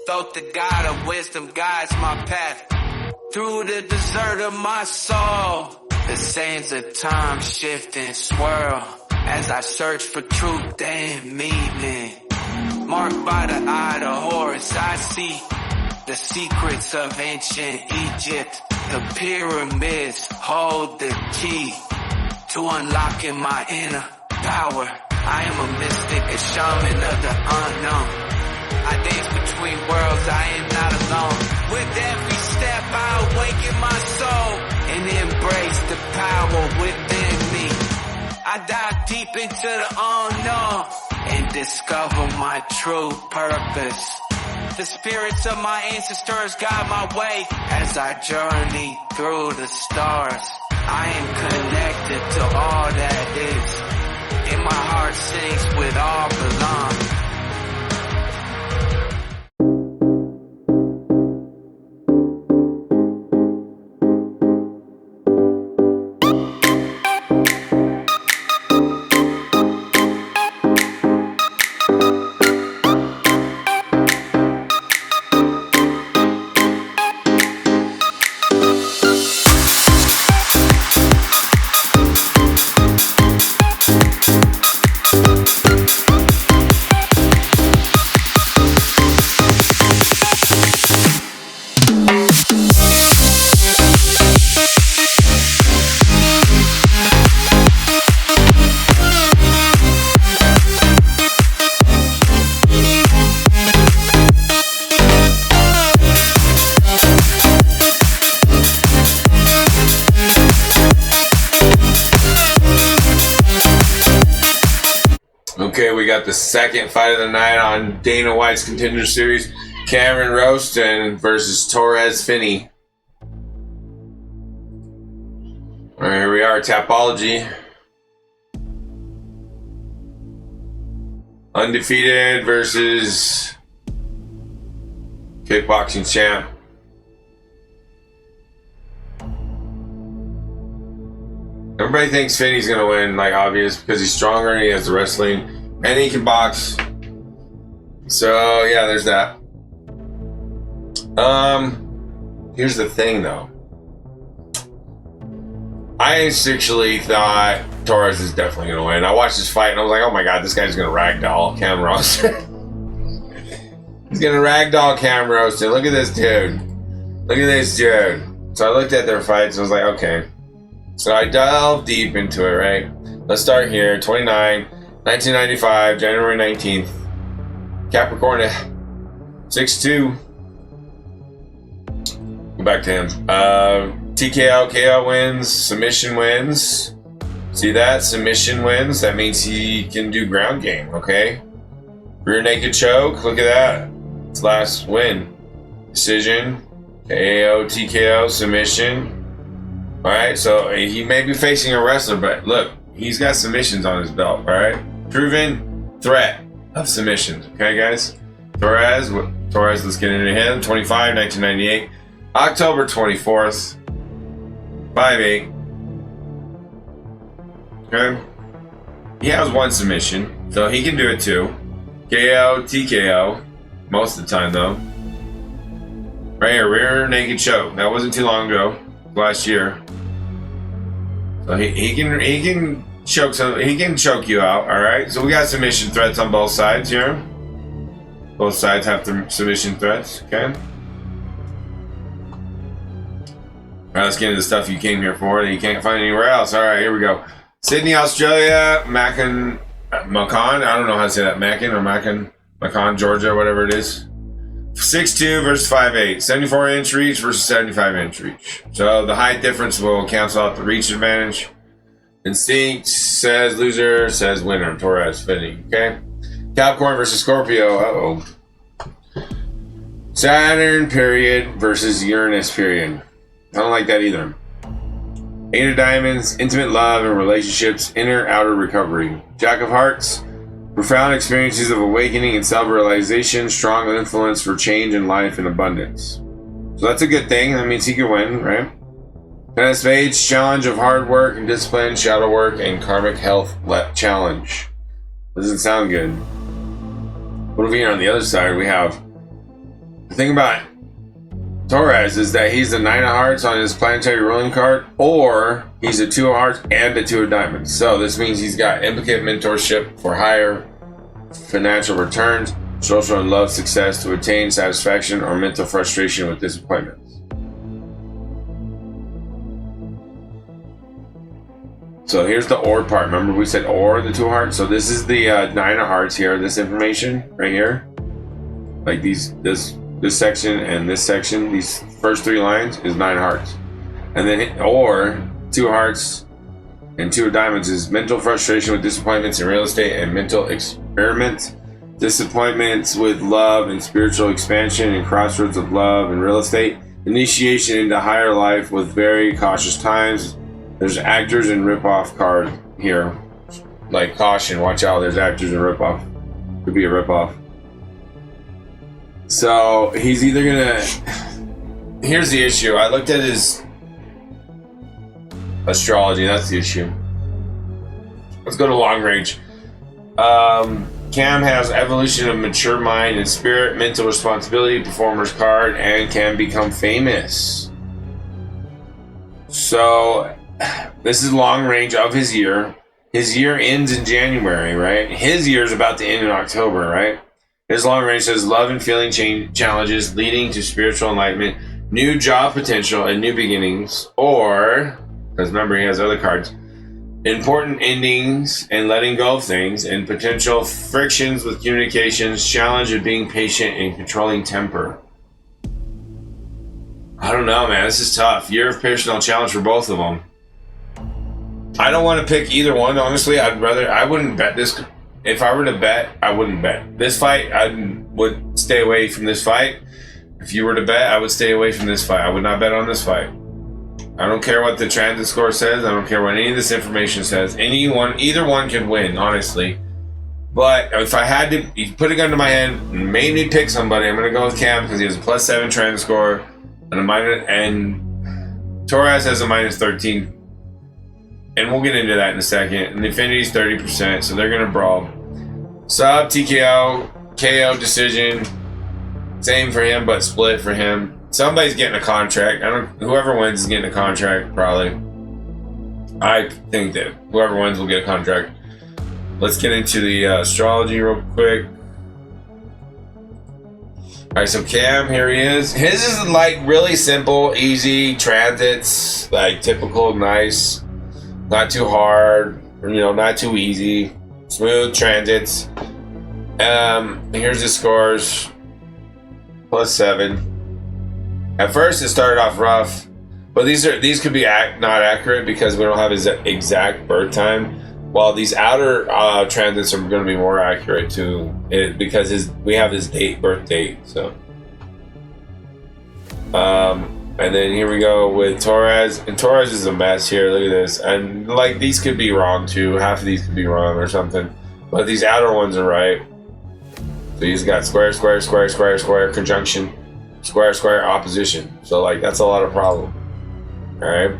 Thoth, the God of wisdom, guides my path through the desert of my soul. The sands of time shift and swirl as I search for truth and meaning. Marked by the eye of Horus, I see the secrets of ancient Egypt. The pyramids hold the key to unlocking my inner power. I am a mystic, a shaman of the unknown. I dance between worlds, I am not alone. With every step I awaken my soul and embrace the power within me. I dive deep into the unknown and discover my true purpose. The spirits of my ancestors guide my way as I journey through the stars. I am connected to all that is, and my heart sings with all belong. Okay, we got the second fight of the night on Dana White's Contender Series. Cameron Rowston versus Torrez Finney. Alright, here we are, Tapology. Undefeated versus kickboxing champ. Everybody thinks Finney's gonna win, like obvious, because he's stronger and he has the wrestling and he can box. So yeah, there's that. Here's the thing though. I actually thought Torrez is definitely gonna win. I watched this fight and I was like, oh my god, this guy's gonna ragdoll Cam Rowston. He's gonna ragdoll Cam Rowston. Look at this dude. Look at this dude. So I looked at their fights and I was like, okay. So I delved deep into it, right? Let's start here. 1995, January 19th. Capricorn, 6'2". Go back to him. TKO, KO wins, submission wins. See that? Submission wins. That means he can do ground game, okay? Rear naked choke. Look at that. It's last win. Decision, KO, TKO, submission. Alright, so he may be facing a wrestler, but look, he's got submissions on his belt, alright? Proven threat of submissions, okay, guys? Torrez, let's get into him. 25, 1998. October 24th. 5'8". Okay? He has one submission, so he can do it too. KO, TKO. Most of the time, though. Right here, rear naked choke. That wasn't too long ago. Last year. So he can choke you out, alright? So we got submission threats on both sides here. Both sides have the submission threats, okay? Alright, let's get into the stuff you came here for that you can't find anywhere else. Alright, here we go. Sydney, Australia, Macon, I don't know how to say that, Macon, Georgia, whatever it is. 6'2" versus 5'8", 74-inch reach versus 75-inch reach. So the height difference will cancel out the reach advantage. Instinct says loser, says winner. Torrez Finney. Okay. Capricorn versus Scorpio. Saturn period versus Uranus period. I don't like that either. Eight of Diamonds, intimate love and relationships, inner outer recovery. Jack of Hearts. Profound experiences of awakening and self-realization, strong influence for change in life and abundance. So that's a good thing. That means he can win, right? Ten of Spades, challenge of hard work and discipline, shadow work, and karmic health challenge. Doesn't sound good. What over here on the other side, we have The thing about Torrez is that he's the 9 of hearts on his planetary ruling card, or he's a 2 of hearts and a 2 of diamonds. So this means he's got implicated mentorship for higher financial returns, social and love success to attain satisfaction, or mental frustration with disappointments. So here's the or part. Remember we said or, the 2 of hearts? So this is the 9 of hearts here, this information right here. Like this section and this section, these first 3 lines is 9 of hearts. And then or 2 of hearts and 2 of diamonds is mental frustration with disappointments in real estate and mental experiments, disappointments with love and spiritual expansion and crossroads of love and real estate, initiation into higher life with very cautious times. There's actors and rip-off card here. Like caution, watch out, there's actors and rip-off. Could be a rip-off. So he's either gonna, here's the issue. I looked at his astrology, that's the issue. Let's go to long range. Cam has evolution of mature mind and spirit, mental responsibility, performer's card, and can become famous. So this is long range of his year. His year ends in January, right? His year is about to end in October, right? His long range says love and feeling challenges leading to spiritual enlightenment, new job potential and new beginnings, or, because remember he has other cards, important endings and letting go of things, and potential frictions with communications, challenge of being patient and controlling temper. I don't know, man. This is tough. Year of personal challenge for both of them. I don't want to pick either one, honestly. I wouldn't bet this. If I were to bet, I wouldn't bet. This fight, I would stay away from this fight. If you were to bet, I would stay away from this fight. I would not bet on this fight. I don't care what the transit score says. I don't care what any of this information says. Either one could win, honestly. But if I had to, you put a gun to my head and made me pick somebody, I'm going to go with Cam because he has a +7 transit score and Torrez has a -13. And we'll get into that in a second. And the Infinity's 30%, so they're going to brawl. Sub, TKO, KO decision. Same for him, but split for him. Somebody's getting a contract. Whoever wins is getting a contract, probably. I think that whoever wins will get a contract. Let's get into the astrology real quick. Alright, so Cam, here he is. His is like really simple, easy transits, like typical, nice. Not too hard, not too easy. Smooth transits. Here's the scores. +7. At first it started off rough, but these could be not accurate because we don't have his exact birth time. While these outer transits are going to be more accurate too, because we have his birth date. So, and then here we go with Torrez, and Torrez is a mess here. Look at this, and like these could be wrong too. Half of these could be wrong or something, but these outer ones are right. So he's got square, square, square, square, square, conjunction, square, square, opposition. So like that's a lot of problem. All right,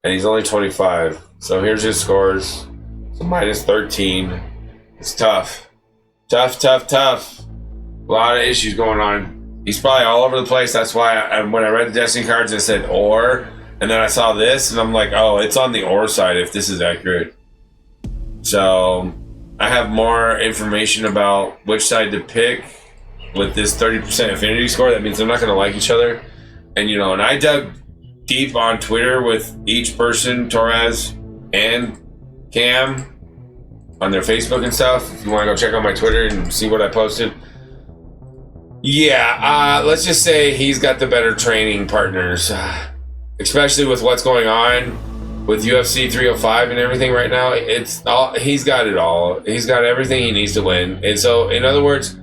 and he's only 25. So here's his scores. So -13. It's tough. Tough. A lot of issues going on. He's probably all over the place. That's why when I read the Destiny cards, it said or, and then I saw this, and I'm like, oh, it's on the or side if this is accurate. So I have more information about which side to pick with this 30% affinity score. That means they're not going to like each other. And, and I dug deep on Twitter with each person, Torrez and Cam, on their Facebook and stuff. If you want to go check out my Twitter and see what I posted. Yeah, let's just say he's got the better training partners, especially with what's going on with UFC 305 and everything right now. He's got it all. He's got everything he needs to win. And so, in other words,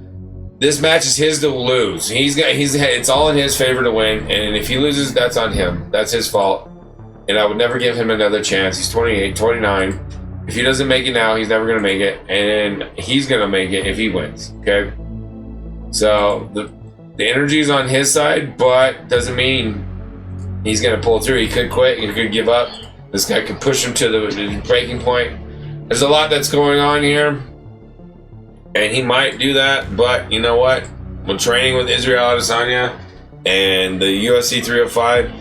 this match is his to lose. It's all in his favor to win. And if he loses, that's on him. That's his fault. And I would never give him another chance. He's 28, 29. If he doesn't make it now, he's never going to make it. And he's going to make it if he wins. Okay? So the energy is on his side, but doesn't mean he's going to pull through. He could quit. He could give up. This guy could push him to the breaking point. There's a lot that's going on here. And he might do that. But you know what? Well, training with Israel Adesanya and the UFC 305.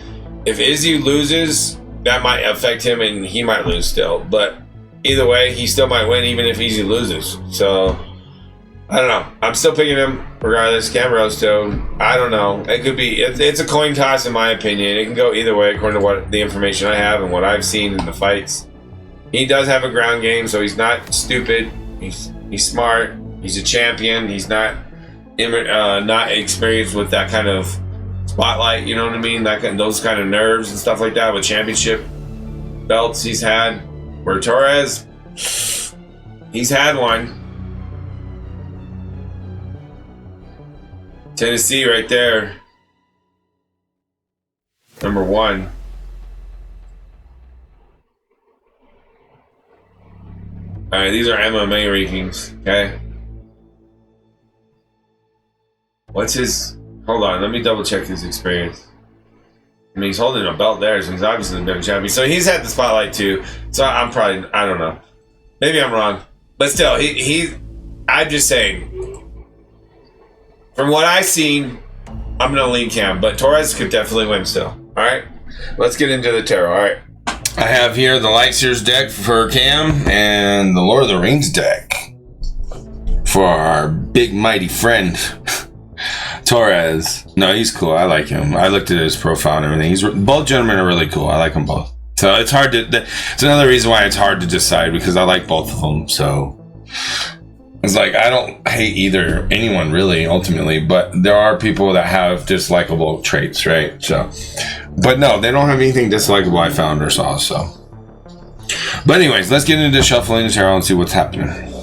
If Izzy loses, that might affect him and he might lose still. But either way, he still might win even if Izzy loses. So, I don't know. I'm still picking him regardless. Cam Rowston, I don't know. It could be. It's a coin toss in my opinion. It can go either way according to what the information I have and what I've seen in the fights. He does have a ground game, so he's not stupid. He's smart. He's a champion. He's not experienced with that kind of spotlight. You know what I mean? Those kind of nerves and stuff like that with championship belts he's had. Where Torrez, he's had one. Tennessee right there. Number 1. Alright, these are MMA rankings, okay? What's his... Hold on, let me double check his experience. I mean, he's holding a belt there, so he's obviously been a champion. So he's had the spotlight too. So I'm probably... I don't know. Maybe I'm wrong. But still, I'm just saying... From what I've seen, I'm going to lean Cam, but Torrez could definitely win still. All right? Let's get into the tarot. All right. I have here the Lightseers deck for Cam and the Lord of the Rings deck for our big mighty friend, Torrez. No, he's cool. I like him. I looked at his profile and everything. Both gentlemen are really cool. I like them both. So it's hard to... It's another reason why it's hard to decide because I like both of them. So... It's like, I don't hate anyone really, ultimately, but there are people that have dislikable traits, right? So, but no, they don't have anything dislikable I found or saw, so. But anyways, let's get into shuffling the tarot and see what's happening.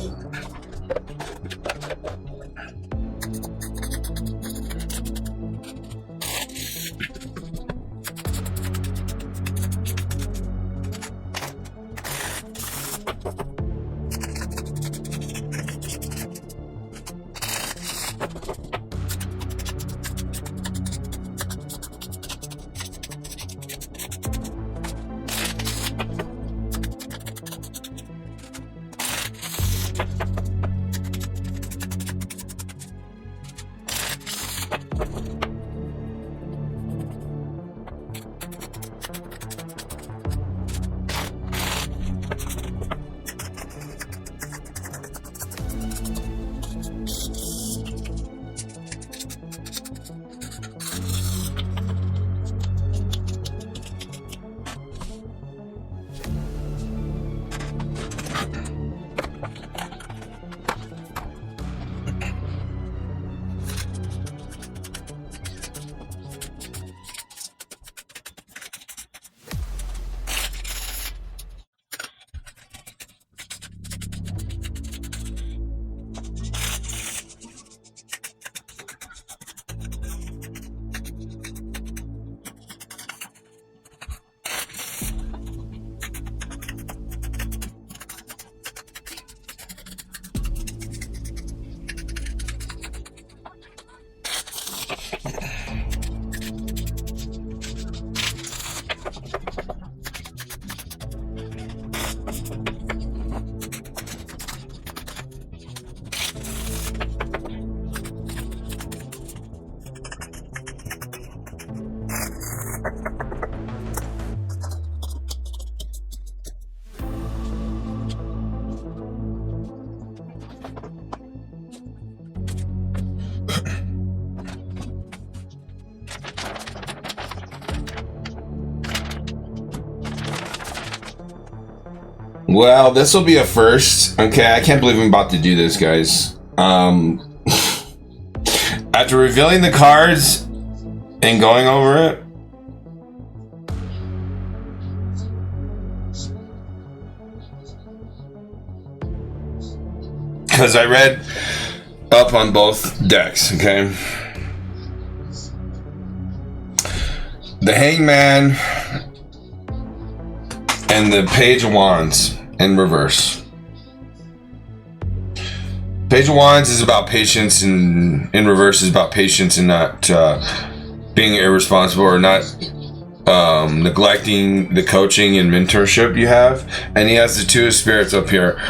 Well, this will be a first. Okay, I can't believe I'm about to do this, guys. After revealing the cards and going over it, because I read up on both decks, okay? The Hangman and the Page of Wands in reverse. Page of Wands is about patience, and in reverse is about patience and not being irresponsible or not neglecting the coaching and mentorship you have. And he has the Two of Spirits up here.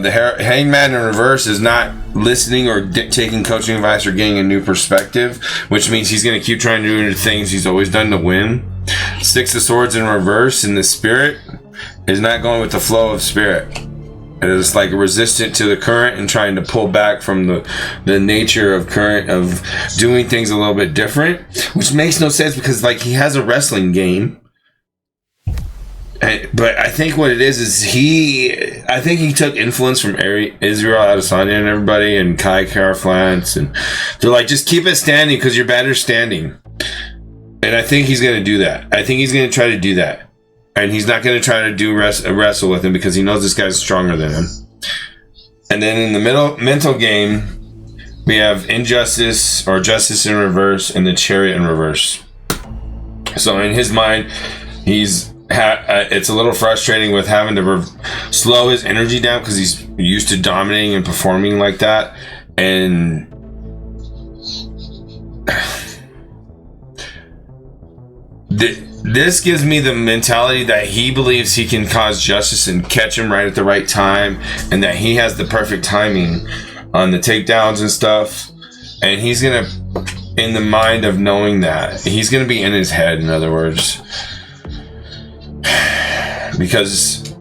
the hangman in reverse is not listening or taking coaching advice or getting a new perspective, which means he's going to keep trying to do the things he's always done to win. Six of Swords in reverse in the spirit is not going with the flow of spirit. It is like resistant to the current and trying to pull back from the nature of current of doing things a little bit different, which makes no sense because like he has a wrestling game. But I think what it is I think he took influence from Israel Adesanya and everybody and Kai Kara-France, and they're like, just keep it standing because you're better standing. And I think he's going to do that. I think he's going to try to do that. And he's not going to try to do wrestle with him because he knows this guy's stronger than him. And then in the mental game, we have Injustice or Justice in reverse and the Chariot in reverse. So in his mind, it's a little frustrating with having to slow his energy down because he's used to dominating and performing like that. And this gives me the mentality that he believes he can cause justice and catch him right at the right time, and that he has the perfect timing on the takedowns and stuff. And he's gonna, in the mind of knowing that, he's gonna be in his head, in other words, because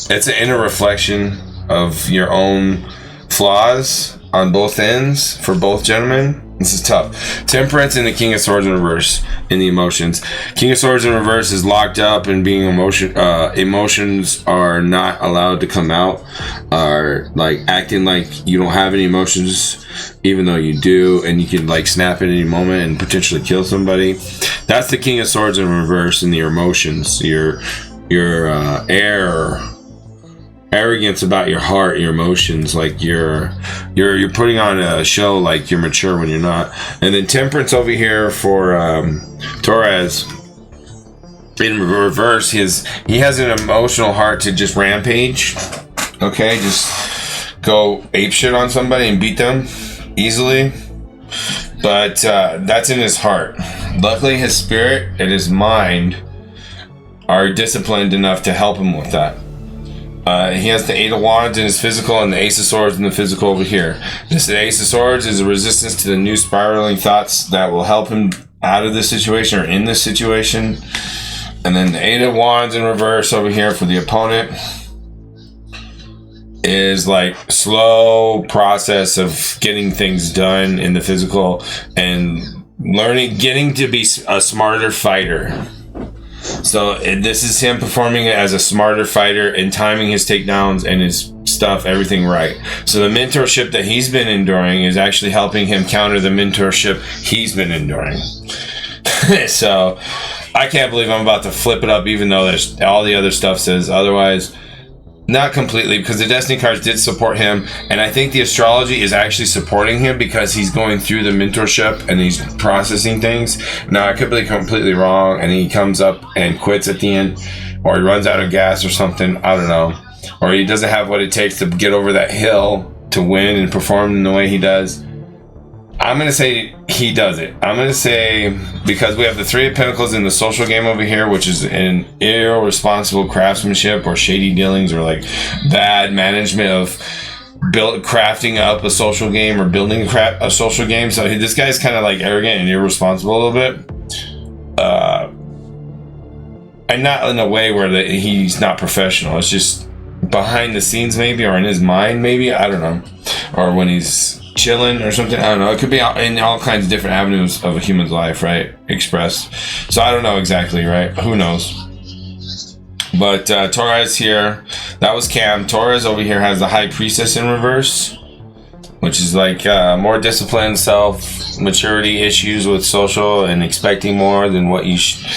it's an inner reflection of your own flaws on both ends for both gentlemen. This is tough. Temperance and the King of Swords in reverse in the emotions. King of Swords in reverse is locked up and being emotions are not allowed to come out, are like acting like you don't have any emotions even though you do, and you can like snap at any moment and potentially kill somebody. That's the King of Swords in reverse in your emotions, your arrogance about your heart, your emotions, like you're putting on a show like you're mature when you're not. And then Temperance over here for Torrez in reverse, he has an emotional heart to just rampage. Okay, just go apeshit on somebody and beat them easily. But that's in his heart. Luckily, his spirit and his mind are disciplined enough to help him with that. He has the Eight of Wands in his physical and the Ace of Swords in the physical over here. This Ace of Swords is a resistance to the new spiraling thoughts that will help him out of this situation or in this situation. And then the Eight of Wands in reverse over here for the opponent is like slow process of getting things done in the physical and getting to be a smarter fighter. So this is him performing as a smarter fighter and timing his takedowns and his stuff, everything right. So the mentorship that he's been enduring is actually helping him counter the mentorship he's been enduring. So I can't believe I'm about to flip it up, even though there's all the other stuff says otherwise. Not completely, because the Destiny cards did support him, and I think the astrology is actually supporting him because he's going through the mentorship and he's processing things. Now, I could be completely wrong, and he comes up and quits at the end, or he runs out of gas or something, I don't know. Or he doesn't have what it takes to get over that hill to win and perform in the way he does. I'm going to say he does it. I'm going to say, because we have the Three of Pentacles in the social game over here, which is an irresponsible craftsmanship or shady dealings or like bad management of crafting up a social game or building a social game. So this guy's kind of like arrogant and irresponsible a little bit. And not in a way where he's not professional. It's just behind the scenes maybe, or in his mind maybe. I don't know. Or when he's chilling or something. I don't know. It could be in all kinds of different avenues of a human's life, right? Expressed. So I don't know exactly, right? Who knows? But Torrez here, that was Cam. Torrez over here has the High Priestess in reverse, which is like more disciplined, self-maturity issues with social and expecting more than what you should,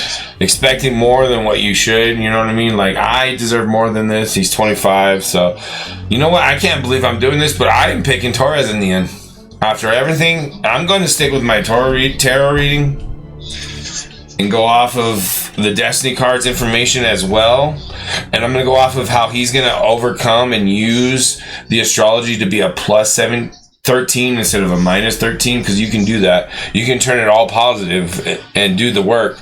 you know what I mean? Like, I deserve more than this. He's 25, so you know what? I can't believe I'm doing this, but I am picking Torrez in the end. After everything, I'm going to stick with my tarot reading and go off of the Destiny cards information as well. And I'm going to go off of how he's going to overcome and use the astrology to be a plus 13 instead of a minus 13, because you can do that. You can turn it all positive and do the work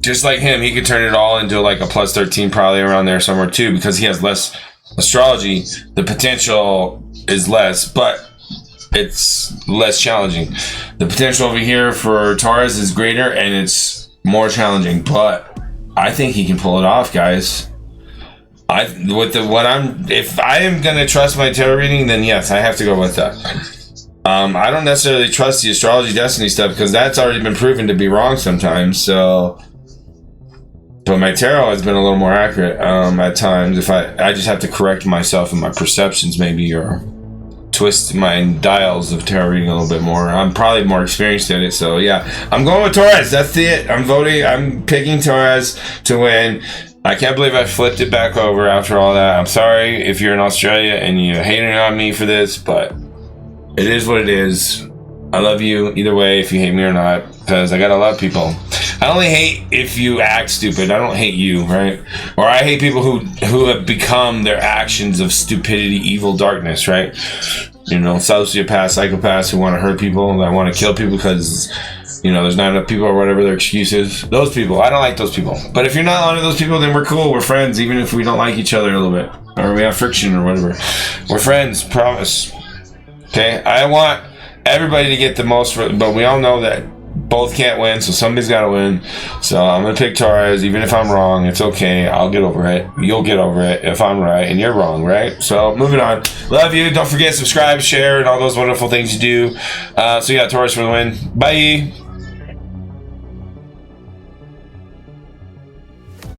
just like him, he could turn it all into like a plus 13, probably around there somewhere too, because he has less astrology. The potential is less, but it's less challenging. The potential over here for Torrez is greater, and it's more challenging. But I think he can pull it off, guys. If I am gonna trust my tarot reading, then yes, I have to go with that. I don't necessarily trust the astrology destiny stuff because that's already been proven to be wrong sometimes. So, but my tarot has been a little more accurate at times. If I just have to correct myself in my perceptions, maybe, or twist my dials of tarot reading a little bit more. I'm probably more experienced at it. So yeah, I'm going with Torrez. That's it. I'm voting. I'm picking Torrez to win. I can't believe I flipped it back over after all that. I'm sorry if you're in Australia and you're hating on me for this, but it is what it is. I love you either way, if you hate me or not, because I gotta love people. I only hate if you act stupid. I don't hate you, right? Or I hate people who have become their actions of stupidity, evil, darkness, right? You know, sociopaths, psychopaths who want to hurt people, that want to kill people because, you know, there's not enough people or whatever their excuse is. Those people, I don't like those people. But if you're not one of those people, then we're cool. We're friends, even if we don't like each other a little bit. Or we have friction or whatever. We're friends, promise. Okay? I want everybody to get the most, but we all know that both can't win, so somebody's got to win. So I'm going to pick Torrez. Even if I'm wrong, it's okay. I'll get over it. You'll get over it if I'm right and you're wrong, right? So moving on. Love you. Don't forget, subscribe, share, and all those wonderful things you do. So yeah, Torrez for the win. Bye.